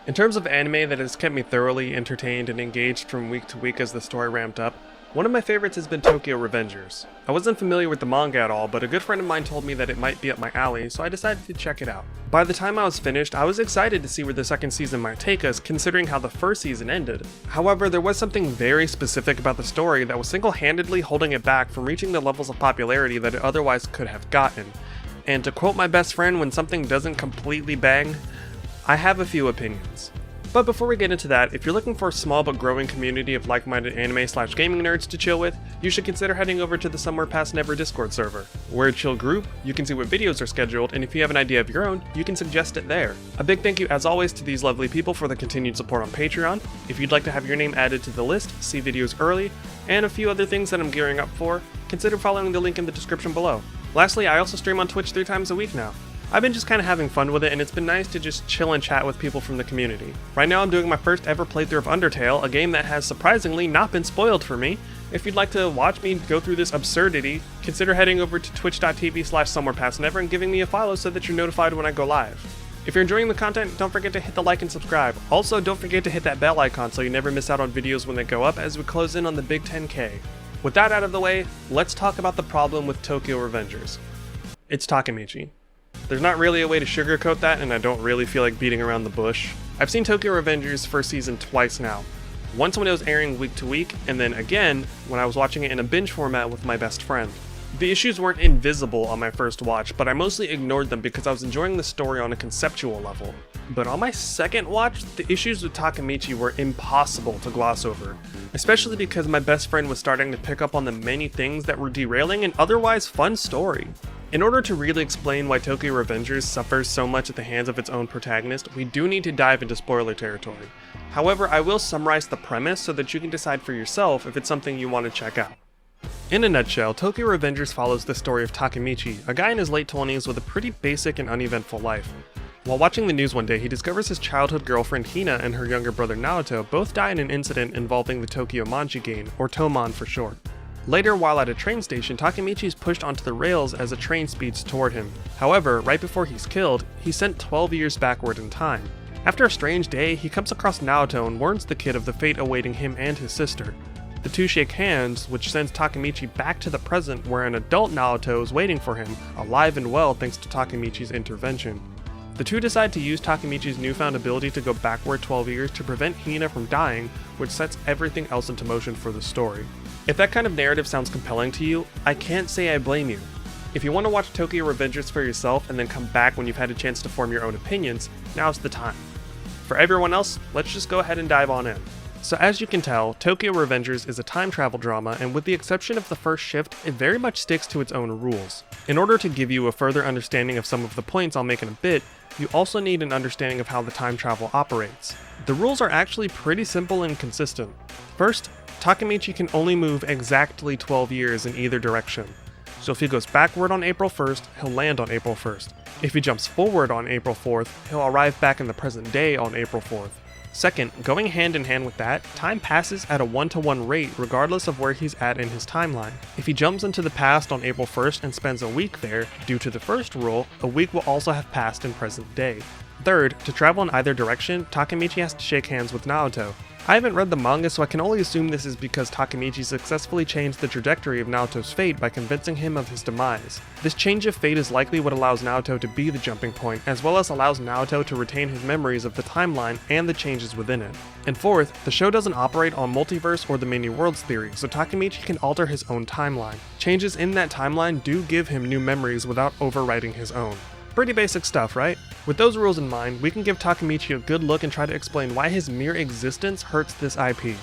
In terms of anime that has kept me thoroughly entertained and engaged from week to week as the story ramped up, one of my favorites has been Tokyo Revengers. I wasn't familiar with the manga at all, but a good friend of mine told me that it might be up my alley, so I decided to check it out. By the time I was finished, I was excited to see where the second season might take us, considering how the first season ended. However, there was something very specific about the story that was single-handedly holding it back from reaching the levels of popularity that it otherwise could have gotten. And to quote my best friend, when something doesn't completely bang, I have a few opinions. But before we get into that, if you're looking for a small but growing community of like-minded anime/gaming nerds to chill with, you should consider heading over to the Somewhere Past Never Discord server. We're a chill group, you can see what videos are scheduled, and if you have an idea of your own, you can suggest it there. A big thank you as always to these lovely people for the continued support on Patreon. If you'd like to have your name added to the list, see videos early, and a few other things that I'm gearing up for, consider following the link in the description below. Lastly, I also stream on Twitch 3 times a week now. I've been just kind of having fun with it, and it's been nice to just chill and chat with people from the community. Right now I'm doing my first ever playthrough of Undertale, a game that has surprisingly not been spoiled for me. If you'd like to watch me go through this absurdity, consider heading over to twitch.tv/somewherepastnever and giving me a follow so that you're notified when I go live. If you're enjoying the content, don't forget to hit the like and subscribe. Also, don't forget to hit that bell icon so you never miss out on videos when they go up as we close in on the big 10K. With that out of the way, let's talk about the problem with Tokyo Revengers. It's Takemichi. There's not really a way to sugarcoat that, and I don't really feel like beating around the bush. I've seen Tokyo Revengers first season twice now. Once when it was airing week to week, and then again when I was watching it in a binge format with my best friend. The issues weren't invisible on my first watch, but I mostly ignored them because I was enjoying the story on a conceptual level. But on my second watch, the issues with Takemichi were impossible to gloss over, especially because my best friend was starting to pick up on the many things that were derailing an otherwise fun story. In order to really explain why Tokyo Revengers suffers so much at the hands of its own protagonist, we do need to dive into spoiler territory. However, I will summarize the premise so that you can decide for yourself if it's something you want to check out. In a nutshell, Tokyo Revengers follows the story of Takemichi, a guy in his late 20s with a pretty basic and uneventful life. While watching the news one day, he discovers his childhood girlfriend Hina and her younger brother Naoto both die in an incident involving the Tokyo Manji game, or Tomon for short. Later, while at a train station, Takemichi is pushed onto the rails as a train speeds toward him. However, right before he's killed, he's sent 12 years backward in time. After a strange day, he comes across Naoto and warns the kid of the fate awaiting him and his sister. The two shake hands, which sends Takemichi back to the present where an adult Naoto is waiting for him, alive and well thanks to Takemichi's intervention. The two decide to use Takemichi's newfound ability to go backward 12 years to prevent Hina from dying, which sets everything else into motion for the story. If that kind of narrative sounds compelling to you, I can't say I blame you. If you want to watch Tokyo Revengers for yourself and then come back when you've had a chance to form your own opinions, now's the time. For everyone else, let's just go ahead and dive on in. So as you can tell, Tokyo Revengers is a time travel drama, and with the exception of the first shift, it very much sticks to its own rules. In order to give you a further understanding of some of the points I'll make in a bit, you also need an understanding of how the time travel operates. The rules are actually pretty simple and consistent. First, Takemichi can only move exactly 12 years in either direction. So if he goes backward on April 1st, he'll land on April 1st. If he jumps forward on April 4th, he'll arrive back in the present day on April 4th. Second, going hand in hand with that, time passes at a 1-to-1 rate regardless of where he's at in his timeline. If he jumps into the past on April 1st and spends a week there, due to the first rule, a week will also have passed in present day. Third, to travel in either direction, Takemichi has to shake hands with Naoto. I haven't read the manga, so I can only assume this is because Takemichi successfully changed the trajectory of Naoto's fate by convincing him of his demise. This change of fate is likely what allows Naoto to be the jumping point, as well as allows Naoto to retain his memories of the timeline and the changes within it. And fourth, the show doesn't operate on multiverse or the many worlds theory, so Takemichi can alter his own timeline. Changes in that timeline do give him new memories without overwriting his own. Pretty basic stuff, right? With those rules in mind, we can give Takemichi a good look and try to explain why his mere existence hurts this IP.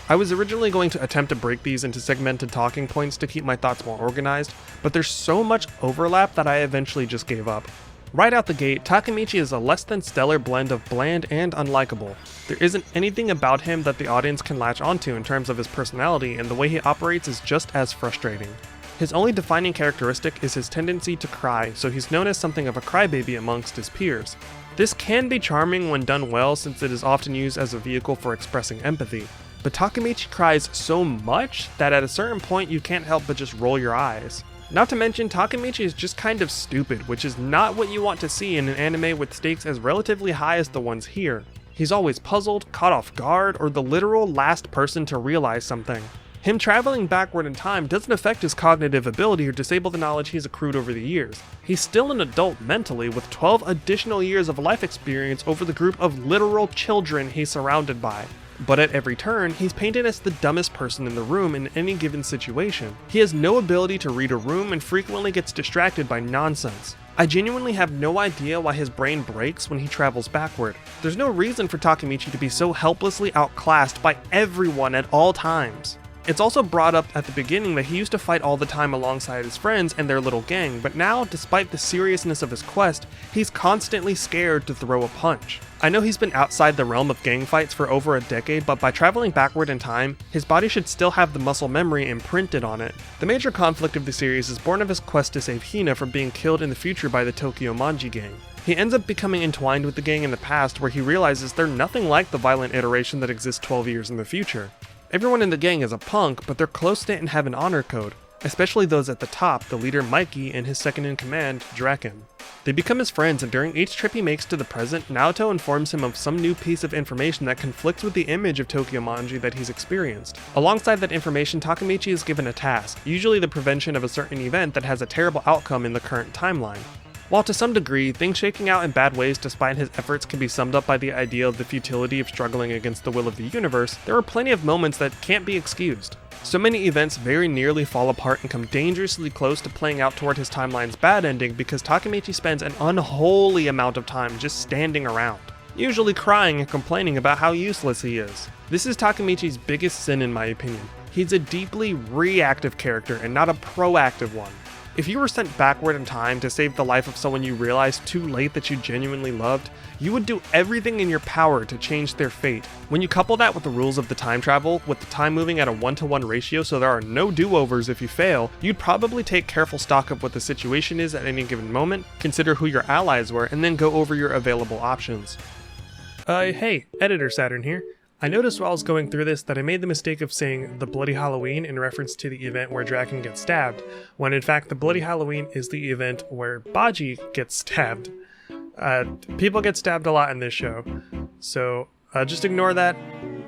I was originally going to attempt to break these into segmented talking points to keep my thoughts more organized, but there's so much overlap that I eventually just gave up. Right out the gate, Takemichi is a less than stellar blend of bland and unlikable. There isn't anything about him that the audience can latch onto in terms of his personality, and the way he operates is just as frustrating. His only defining characteristic is his tendency to cry, so he's known as something of a crybaby amongst his peers. This can be charming when done well, since it is often used as a vehicle for expressing empathy. But Takemichi cries so much that at a certain point you can't help but just roll your eyes. Not to mention, Takemichi is just kind of stupid, which is not what you want to see in an anime with stakes as relatively high as the ones here. He's always puzzled, caught off guard, or the literal last person to realize something. Him traveling backward in time doesn't affect his cognitive ability or disable the knowledge he's accrued over the years. He's still an adult mentally with 12 additional years of life experience over the group of literal children he's surrounded by. But at every turn, he's painted as the dumbest person in the room in any given situation. He has no ability to read a room and frequently gets distracted by nonsense. I genuinely have no idea why his brain breaks when he travels backward. There's no reason for Takemichi to be so helplessly outclassed by everyone at all times. It's also brought up at the beginning that he used to fight all the time alongside his friends and their little gang, but now, despite the seriousness of his quest, he's constantly scared to throw a punch. I know he's been outside the realm of gang fights for over a decade, but by traveling backward in time, his body should still have the muscle memory imprinted on it. The major conflict of the series is born of his quest to save Hina from being killed in the future by the Tokyo Manji gang. He ends up becoming entwined with the gang in the past, where he realizes they're nothing like the violent iteration that exists 12 years in the future. Everyone in the gang is a punk, but they're close-knit and have an honor code, especially those at the top, the leader Mikey and his second-in-command, Draken. They become his friends, and during each trip he makes to the present, Naoto informs him of some new piece of information that conflicts with the image of Tokyo Manji that he's experienced. Alongside that information, Takemichi is given a task, usually the prevention of a certain event that has a terrible outcome in the current timeline. While to some degree, things shaking out in bad ways despite his efforts can be summed up by the idea of the futility of struggling against the will of the universe, there are plenty of moments that can't be excused. So many events very nearly fall apart and come dangerously close to playing out toward his timeline's bad ending because Takemichi spends an unholy amount of time just standing around, usually crying and complaining about how useless he is. This is Takemichi's biggest sin in my opinion. He's a deeply reactive character and not a proactive one. If you were sent backward in time to save the life of someone you realized too late that you genuinely loved, you would do everything in your power to change their fate. When you couple that with the rules of the time travel, with the time moving at a 1-to-1 ratio so there are no do-overs if you fail, you'd probably take careful stock of what the situation is at any given moment, consider who your allies were, and then go over your available options. Hey, Editor Saturn here. I noticed while I was going through this that I made the mistake of saying the Bloody Halloween in reference to the event where Draken gets stabbed, when in fact the Bloody Halloween is the event where Baji gets stabbed. People get stabbed a lot in this show, so just ignore that.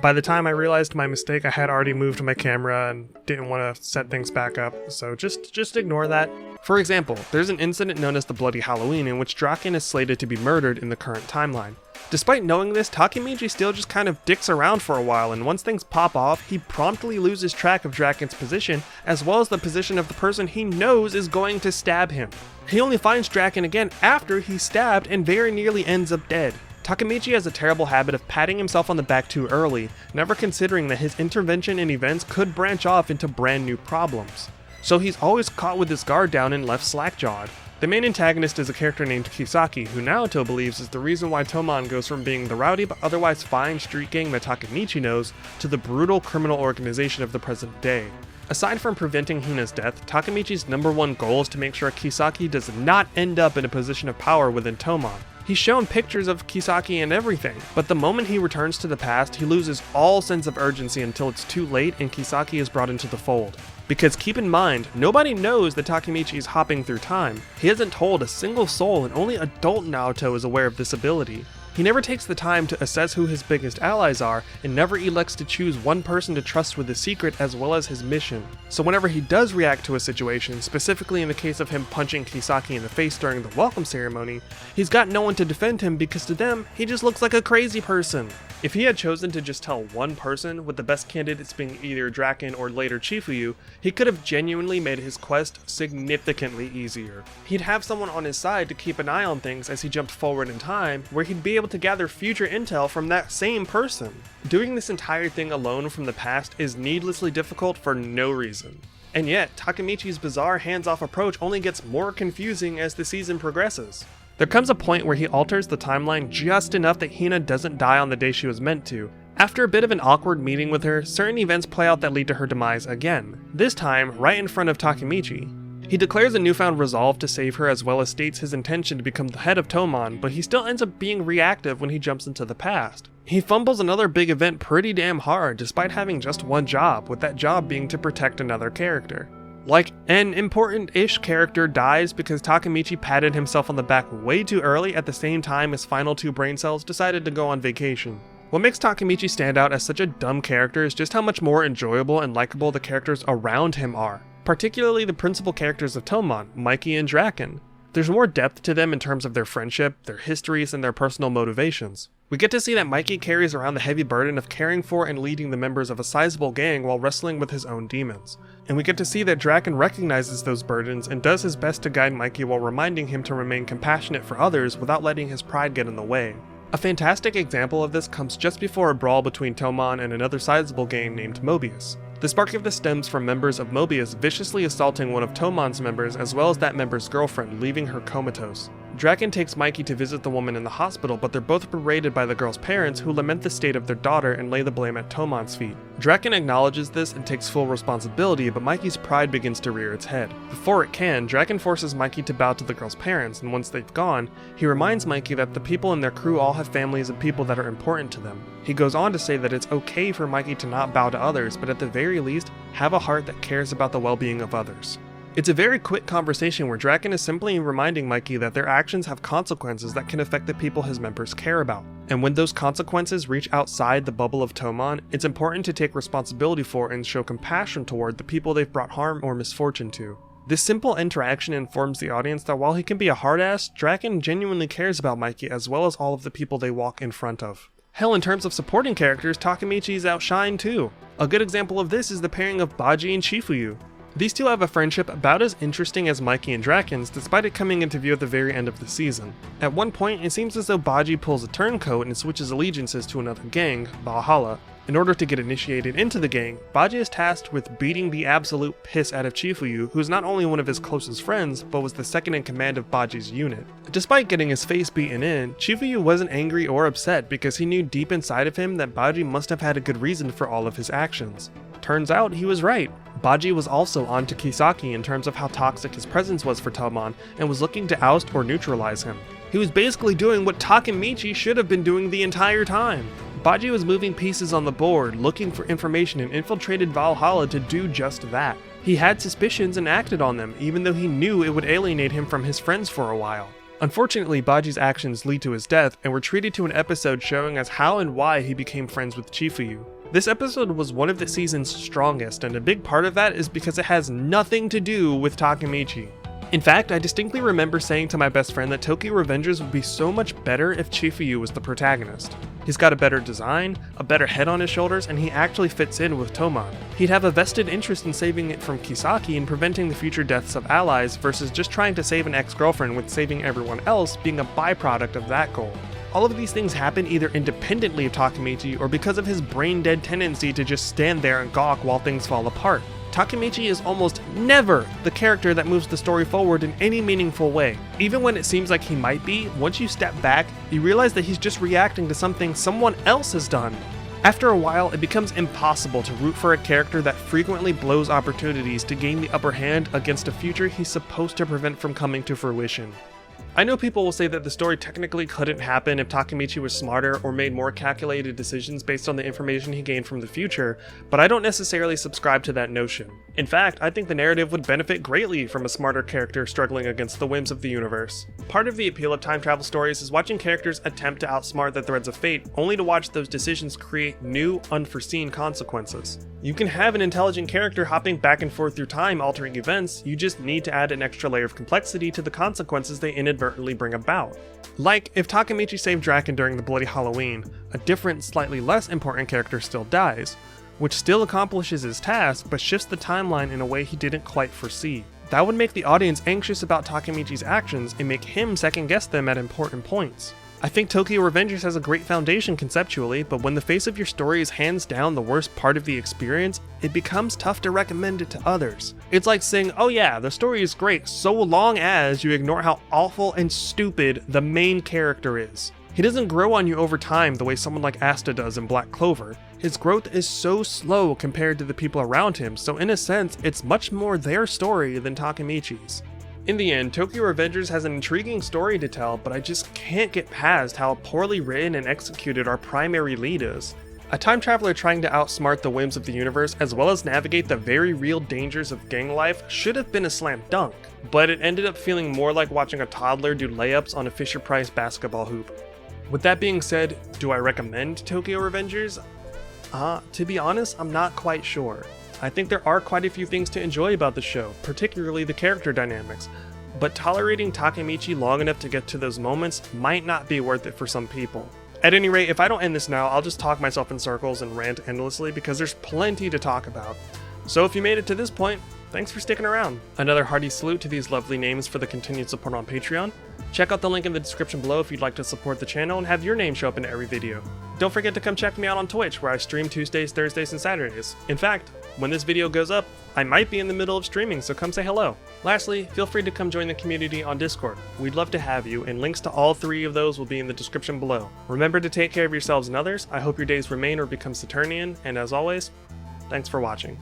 By the time I realized my mistake, I had already moved my camera and didn't want to set things back up, so just ignore that. For example, there's an incident known as the Bloody Halloween in which Draken is slated to be murdered in the current timeline. Despite knowing this, Takemichi still just kind of dicks around for a while, and once things pop off, he promptly loses track of Draken's position, as well as the position of the person he knows is going to stab him. He only finds Draken again after he's stabbed and very nearly ends up dead. Takemichi has a terrible habit of patting himself on the back too early, never considering that his intervention in events could branch off into brand new problems. So he's always caught with his guard down and left slack-jawed. The main antagonist is a character named Kisaki, who Naoto believes is the reason why Toman goes from being the rowdy but otherwise fine street gang that Takemichi knows to the brutal criminal organization of the present day. Aside from preventing Hina's death, Takemichi's #1 goal is to make sure Kisaki does not end up in a position of power within Toman. He's shown pictures of Kisaki and everything, but the moment he returns to the past, he loses all sense of urgency until it's too late and Kisaki is brought into the fold. Because keep in mind, nobody knows that Takemichi is hopping through time. He hasn't told a single soul, and only adult Naoto is aware of this ability. He never takes the time to assess who his biggest allies are, and never elects to choose one person to trust with his secret as well as his mission. So whenever he does react to a situation, specifically in the case of him punching Kisaki in the face during the welcome ceremony, he's got no one to defend him because to them, he just looks like a crazy person. If he had chosen to just tell one person, with the best candidates being either Draken or later Chifuyu, he could have genuinely made his quest significantly easier. He'd have someone on his side to keep an eye on things as he jumped forward in time, where he'd be able to gather future intel from that same person. Doing this entire thing alone from the past is needlessly difficult for no reason. And yet, Takemichi's bizarre hands-off approach only gets more confusing as the season progresses. There comes a point where he alters the timeline just enough that Hina doesn't die on the day she was meant to. After a bit of an awkward meeting with her, certain events play out that lead to her demise again, this time right in front of Takemichi. He declares a newfound resolve to save her as well as states his intention to become the head of Toman, but he still ends up being reactive when he jumps into the past. He fumbles another big event pretty damn hard despite having just one job, with that job being to protect another character. Like, an important-ish character dies because Takemichi patted himself on the back way too early at the same time his final 2 brain cells decided to go on vacation. What makes Takemichi stand out as such a dumb character is just how much more enjoyable and likable the characters around him are, particularly the principal characters of Toman, Mikey and Draken. There's more depth to them in terms of their friendship, their histories, and their personal motivations. We get to see that Mikey carries around the heavy burden of caring for and leading the members of a sizable gang while wrestling with his own demons. And we get to see that Draken recognizes those burdens and does his best to guide Mikey while reminding him to remain compassionate for others without letting his pride get in the way. A fantastic example of this comes just before a brawl between Toman and another sizable gang named Mobius. The spark of this stems from members of Mobius viciously assaulting one of Toman's members as well as that member's girlfriend, leaving her comatose. Draken takes Mikey to visit the woman in the hospital, but they're both berated by the girl's parents who lament the state of their daughter and lay the blame at Toman's feet. Draken acknowledges this and takes full responsibility, but Mikey's pride begins to rear its head. Before it can, Draken forces Mikey to bow to the girl's parents, and once they've gone, he reminds Mikey that the people in their crew all have families and people that are important to them. He goes on to say that it's okay for Mikey to not bow to others, but at the very least, have a heart that cares about the well-being of others. It's a very quick conversation where Draken is simply reminding Mikey that their actions have consequences that can affect the people his members care about. And when those consequences reach outside the bubble of Toman, it's important to take responsibility for and show compassion toward the people they've brought harm or misfortune to. This simple interaction informs the audience that while he can be a hard-ass, Draken genuinely cares about Mikey as well as all of the people they walk in front of. Hell, in terms of supporting characters, Takemichi's outshined too. A good example of this is the pairing of Baji and Chifuyu. These two have a friendship about as interesting as Mikey and Draken's, despite it coming into view at the very end of the season. At one point, it seems as though Baji pulls a turncoat and switches allegiances to another gang, Valhalla. In order to get initiated into the gang, Baji is tasked with beating the absolute piss out of Chifuyu, who is not only one of his closest friends, but was the second in command of Baji's unit. Despite getting his face beaten in, Chifuyu wasn't angry or upset because he knew deep inside of him that Baji must have had a good reason for all of his actions. Turns out he was right. Baji was also on to Kisaki in terms of how toxic his presence was for Toman and was looking to oust or neutralize him. He was basically doing what Takemichi should have been doing the entire time. Baji was moving pieces on the board, looking for information, and infiltrated Valhalla to do just that. He had suspicions and acted on them, even though he knew it would alienate him from his friends for a while. Unfortunately, Baji's actions lead to his death, and we're treated to an episode showing us how and why he became friends with Chifuyu. This episode was one of the season's strongest, and a big part of that is because it has nothing to do with Takemichi. In fact, I distinctly remember saying to my best friend that Tokyo Revengers would be so much better if Chifuyu was the protagonist. He's got a better design, a better head on his shoulders, and he actually fits in with Toman. He'd have a vested interest in saving it from Kisaki and preventing the future deaths of allies versus just trying to save an ex-girlfriend with saving everyone else being a byproduct of that goal. All of these things happen either independently of Takemichi or because of his brain-dead tendency to just stand there and gawk while things fall apart. Takemichi is almost never the character that moves the story forward in any meaningful way. Even when it seems like he might be, once you step back, you realize that he's just reacting to something someone else has done. After a while, it becomes impossible to root for a character that frequently blows opportunities to gain the upper hand against a future he's supposed to prevent from coming to fruition. I know people will say that the story technically couldn't happen if Takemichi was smarter or made more calculated decisions based on the information he gained from the future, but I don't necessarily subscribe to that notion. In fact, I think the narrative would benefit greatly from a smarter character struggling against the whims of the universe. Part of the appeal of time travel stories is watching characters attempt to outsmart the threads of fate, only to watch those decisions create new, unforeseen consequences. You can have an intelligent character hopping back and forth through time, altering events, you just need to add an extra layer of complexity to the consequences they inadvertently bring about. Like, if Takemichi saved Draken during the Bloody Halloween, a different, slightly less important character still dies, which still accomplishes his task, but shifts the timeline in a way he didn't quite foresee. That would make the audience anxious about Takemichi's actions and make him second-guess them at important points. I think Tokyo Revengers has a great foundation conceptually, but when the face of your story is hands down the worst part of the experience, it becomes tough to recommend it to others. It's like saying, oh yeah, the story is great so long as you ignore how awful and stupid the main character is. He doesn't grow on you over time the way someone like Asta does in Black Clover. His growth is so slow compared to the people around him, so in a sense, it's much more their story than Takemichi's. In the end, Tokyo Revengers has an intriguing story to tell, but I just can't get past how poorly written and executed our primary lead is. A time traveler trying to outsmart the whims of the universe as well as navigate the very real dangers of gang life should have been a slam dunk, but it ended up feeling more like watching a toddler do layups on a Fisher-Price basketball hoop. With that being said, do I recommend Tokyo Revengers? To be honest, I'm not quite sure. I think there are quite a few things to enjoy about the show, particularly the character dynamics, but tolerating Takemichi long enough to get to those moments might not be worth it for some people. At any rate, if I don't end this now, I'll just talk myself in circles and rant endlessly because there's plenty to talk about. So if you made it to this point, thanks for sticking around. Another hearty salute to these lovely names for the continued support on Patreon. Check out the link in the description below if you'd like to support the channel and have your name show up in every video. Don't forget to come check me out on Twitch where I stream Tuesdays, Thursdays, and Saturdays. In fact, when this video goes up, I might be in the middle of streaming, so come say hello. Lastly, feel free to come join the community on Discord. We'd love to have you, and links to all 3 of those will be in the description below. Remember to take care of yourselves and others. I hope your days remain or become Saturnian, and as always, thanks for watching.